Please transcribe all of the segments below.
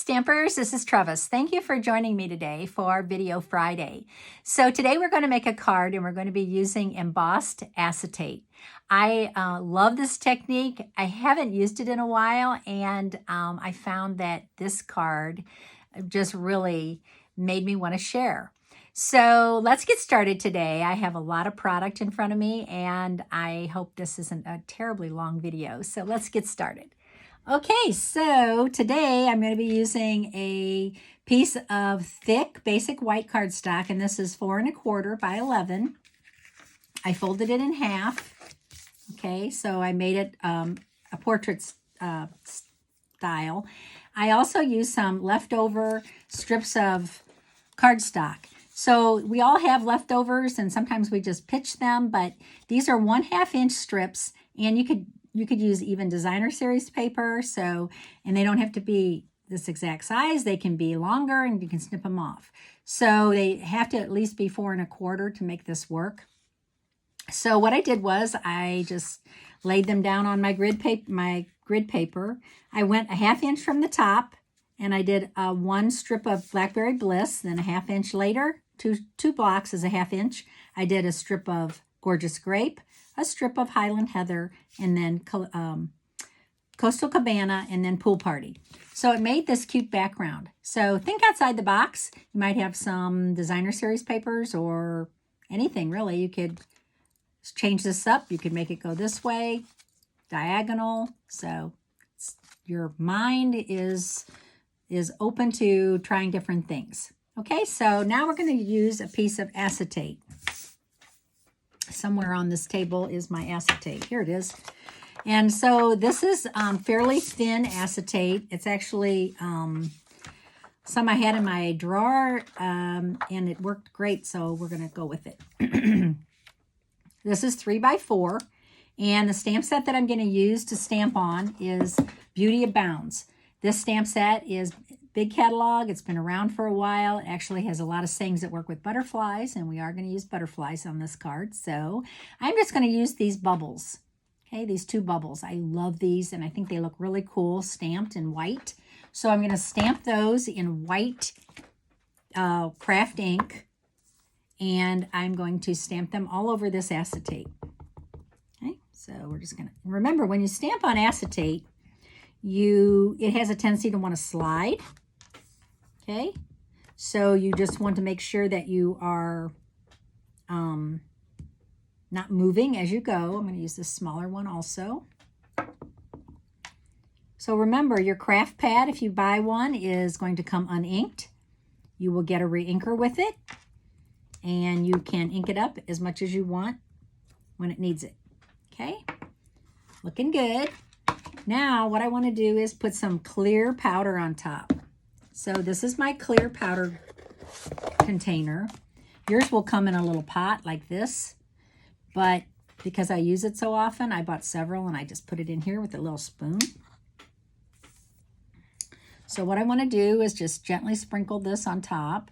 Stampers, this is Trevis. Thank you for joining me today for Video Friday. So today we're going to make a card and we're going to be using embossed acetate. I love this technique. I haven't used it in a while, and I found that this card just really made me want to share. So let's get started today. I have a lot of product in front of me, and I hope this isn't a terribly long video. So let's get started. Okay, so today I'm going to be using a piece of thick basic white cardstock, and this is 4 1/4 by 11. I folded it in half. Okay, so I made it a portrait style. I also used some leftover strips of cardstock. So we all have leftovers, and sometimes we just pitch them, but these are 1/2 inch strips, and you could use even designer series paper, and they don't have to be this exact size. They can be longer, and you can snip them off. So they have to at least be 4 1/4 to make this work. So what I did was I just laid them down on my grid paper. I went 1/2 inch from the top, and I did one strip of Blackberry Bliss. Then 1/2 inch later, two blocks is 1/2 inch. I did a strip of Gorgeous Grape, a strip of Highland Heather, and then Coastal Cabana, and then Pool Party. So it made this cute background. So think outside the box. You might have some designer series papers or anything really. You could change this up. You could make it go this way, diagonal. So your mind is open to trying different things. Okay, so now we're going to use a piece of acetate. Somewhere on this table is my acetate. Here it is. And so this is fairly thin acetate. It's actually some I had in my drawer, and it worked great, so we're going to go with it. This is 3 by 4, and the stamp set that I'm going to use to stamp on is Beauty Abounds. This stamp set is big catalog. It's been around for a while. It actually has a lot of sayings that work with butterflies, and we are going to use butterflies on this card. So I'm just going to use these bubbles. Okay, these 2 bubbles. I love these, and I think they look really cool stamped in white. So I'm going to stamp those in white craft ink, and I'm going to stamp them all over this acetate. Okay, so we're just going to remember, when you stamp on acetate, it has a tendency to want to slide. Okay, so you just want to make sure that you are not moving as you go. I'm going to use this smaller one also. So remember, your craft pad, if you buy one, is going to come uninked. You will get a re-inker with it, and you can ink it up as much as you want when it needs it. Okay, looking good. Now what I want to do is put some clear powder on top. So this is my clear powder container. Yours will come in a little pot like this, but because I use it so often, I bought several, and I just put it in here with a little spoon. So what I want to do is just gently sprinkle this on top.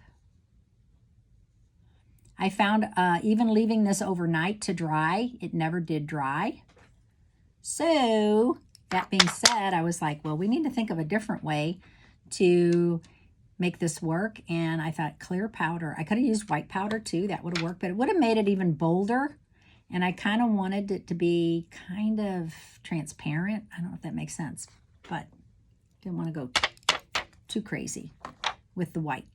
I found even leaving this overnight to dry, it never did dry. So that being said, I was like, well, we need to think of a different way to make this work. And I thought clear powder. I could have used white powder too. That would have worked, but it would have made it even bolder. And I kind of wanted it to be kind of transparent. I don't know if that makes sense, but didn't want to go too crazy with the white.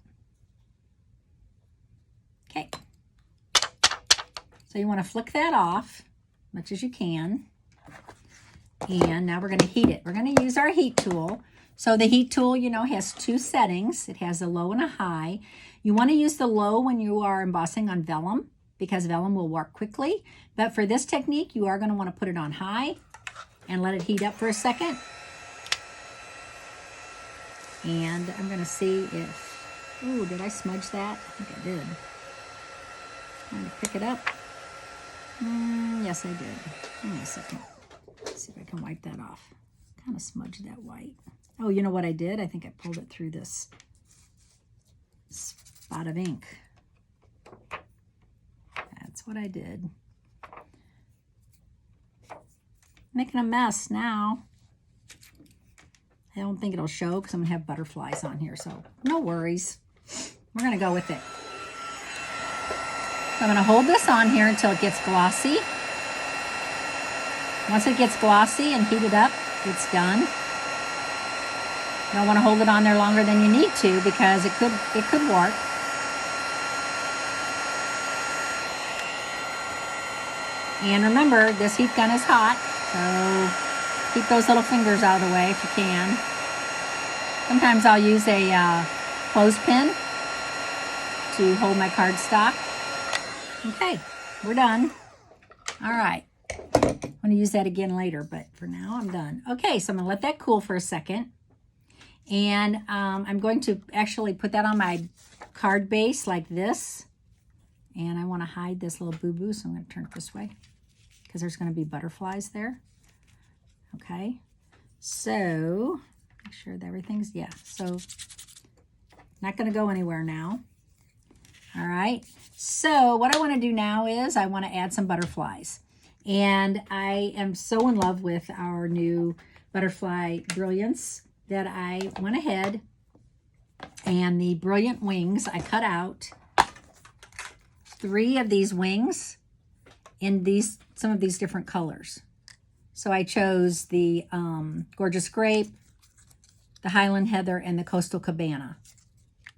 Okay. So you want to flick that off as much as you can. And now we're going to heat it. We're going to use our heat tool. So the heat tool, has 2 settings. It has a low and a high. You want to use the low when you are embossing on vellum, because vellum will warp quickly. But for this technique, you are going to want to put it on high and let it heat up for a second. And I'm going to see if, ooh, did I smudge that? I think I did. Trying to pick it up. Yes, I did. Give me a second. Let's see if I can wipe that off. Kind of smudged that white. Oh, you know what I did? I think I pulled it through this spot of ink. That's what I did. Making a mess now. I don't think it'll show because I'm going to have butterflies on here, so no worries. We're going to go with it. So I'm going to hold this on here until it gets glossy. Once it gets glossy and heated up, it's done. You don't want to hold it on there longer than you need to because it could work. And remember, this heat gun is hot, so keep those little fingers out of the way if you can. Sometimes I'll use a clothespin to hold my cardstock. Okay, we're done. All right, I'm going to use that again later, but for now I'm done. Okay, so I'm going to let that cool for a second. And I'm going to actually put that on my card base like this. And I want to hide this little boo-boo, so I'm going to turn it this way because there's going to be butterflies there. Okay, so make sure that everything's, yeah, so not going to go anywhere now. All right, so what I want to do now is I want to add some butterflies. And I am so in love with our new Butterfly Brilliance that I went ahead and the Brilliant Wings, I cut out 3 of these wings in some of these different colors. So I chose the Gorgeous Grape, the Highland Heather, and the Coastal Cabana.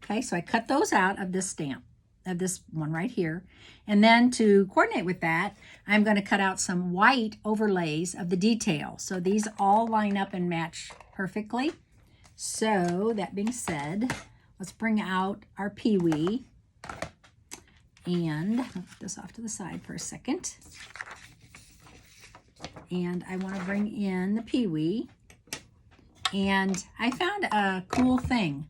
Okay, so I cut those out of this stamp, of this one right here. And then to coordinate with that, I'm going to cut out some white overlays of the detail. So these all line up and match perfectly. So that being said, let's bring out our peewee. And I'll put this off to the side for a second. And I want to bring in the peewee. And I found a cool thing.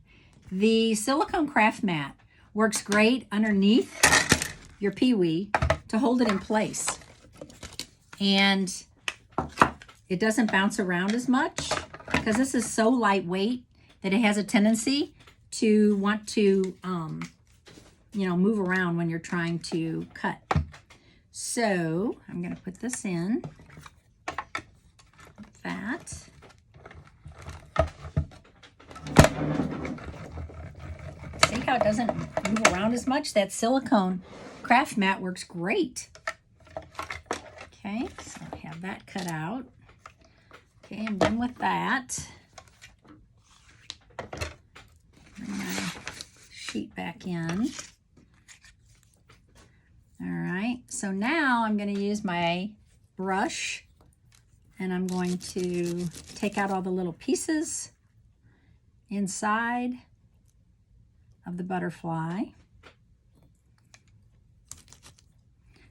The silicone craft mat works great underneath your peewee to hold it in place. And it doesn't bounce around as much because this is so lightweight that it has a tendency to want to you know, move around when you're trying to cut. So I'm going to put this in like that. See how it doesn't move around as much? That silicone craft mat works great. Okay, so I have that cut out. Okay, I'm done with that. Bring my sheet back in. All right, so now I'm going to use my brush and I'm going to take out all the little pieces inside of the butterfly.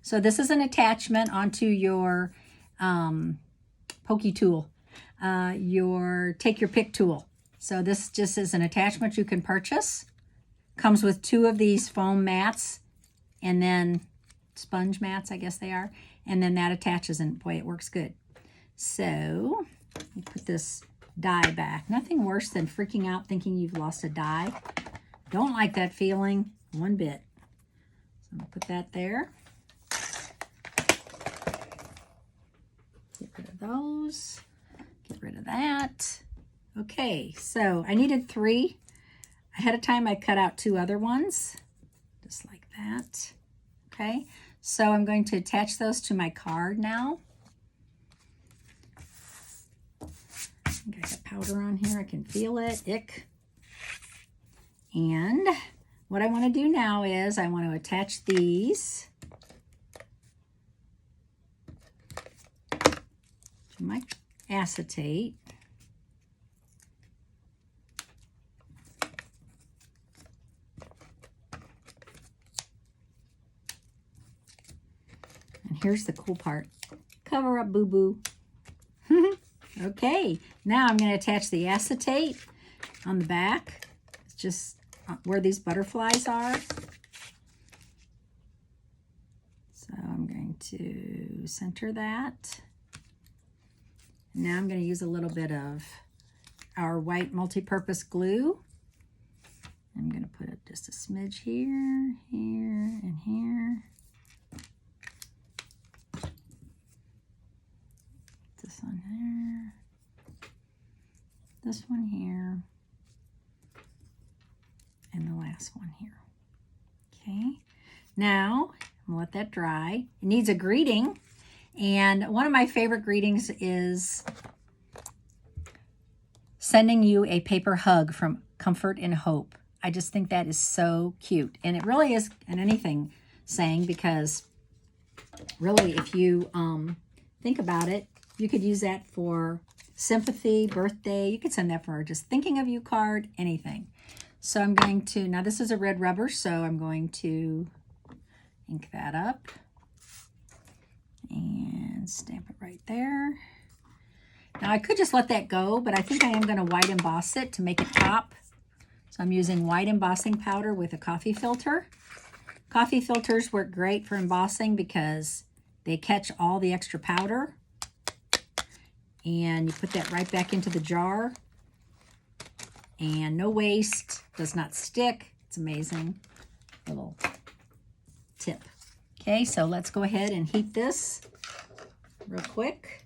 So this is an attachment onto your pokey tool, your take your pick tool. So this just is an attachment you can purchase. Comes with 2 of these foam mats and then sponge mats, I guess they are. And then that attaches and boy, it works good. So let me put this die back. Nothing worse than freaking out thinking you've lost a die. Don't like that feeling one bit. So I'm gonna put that there. Get rid of those. Get rid of that. Okay, so I needed 3. Ahead of time, I cut out 2 other ones, just like that. Okay, so I'm going to attach those to my card now. I think I got powder on here. I can feel it. Ick. And what I want to do now is I want to attach these to my acetate. And here's the cool part. Cover up, boo-boo. Okay, now I'm going to attach the acetate on the back. It's just where these butterflies are. So I'm going to center that. Now I'm going to use a little bit of our white multi-purpose glue. I'm going to put it just a smidge here, here, and here. This on there. this one here, and the last one here. Okay, now I'm gonna let that dry. It needs a greeting, and one of my favorite greetings is sending you a paper hug from Comfort and Hope. I just think that is so cute, and it really is an anything saying, because really, if you think about it, you could use that for sympathy, birthday. You could send that for just thinking of you card, anything. So I'm going to, now this is a red rubber, so I'm going to ink that up and stamp it right there. Now I could just let that go, but I think I am going to white emboss it to make it pop. So I'm using white embossing powder with a coffee filter. Coffee filters work great for embossing because they catch all the extra powder. And you put that right back into the jar. And no waste, does not stick. It's amazing. Little tip. Okay, so let's go ahead and heat this real quick.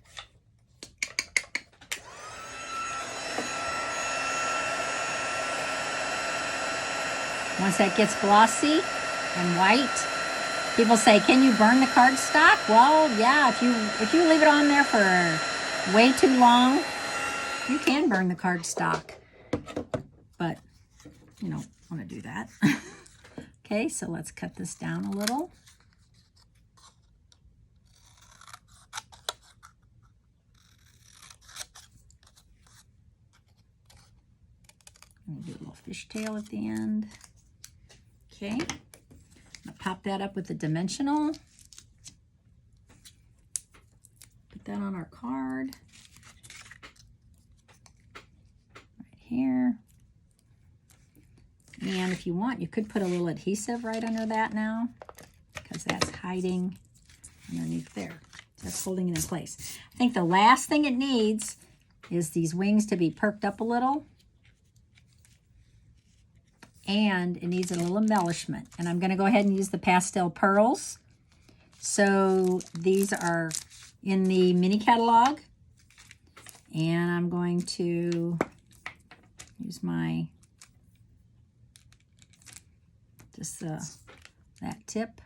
Once that gets glossy and white, people say, can you burn the cardstock? Well, yeah, if you leave it on there for way too long, you can burn the cardstock. But you don't want to do that. Okay, so let's cut this down a little. I'm going to do a little fishtail at the end. Okay, I'm going to pop that up with the dimensional. Put that on our card. Right here. And if you want, you could put a little adhesive right under that now, because that's hiding underneath there. That's holding it in place. I think the last thing it needs is these wings to be perked up a little. And it needs a little embellishment. And I'm going to go ahead and use the Pastel Pearls. So these are in the mini catalog. And I'm going to use my that tip.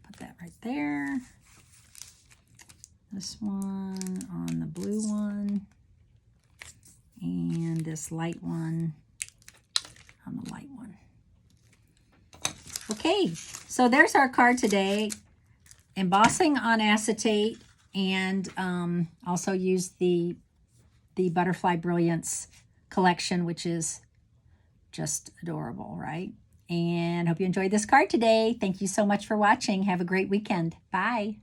Put that right there. This one on the blue one. And this light one on the light one. Okay, so there's our card today. Embossing on acetate, and also use the Butterfly Brilliance collection, which is just adorable, right? And hope you enjoyed this card today. Thank you so much for watching. Have a great weekend. Bye.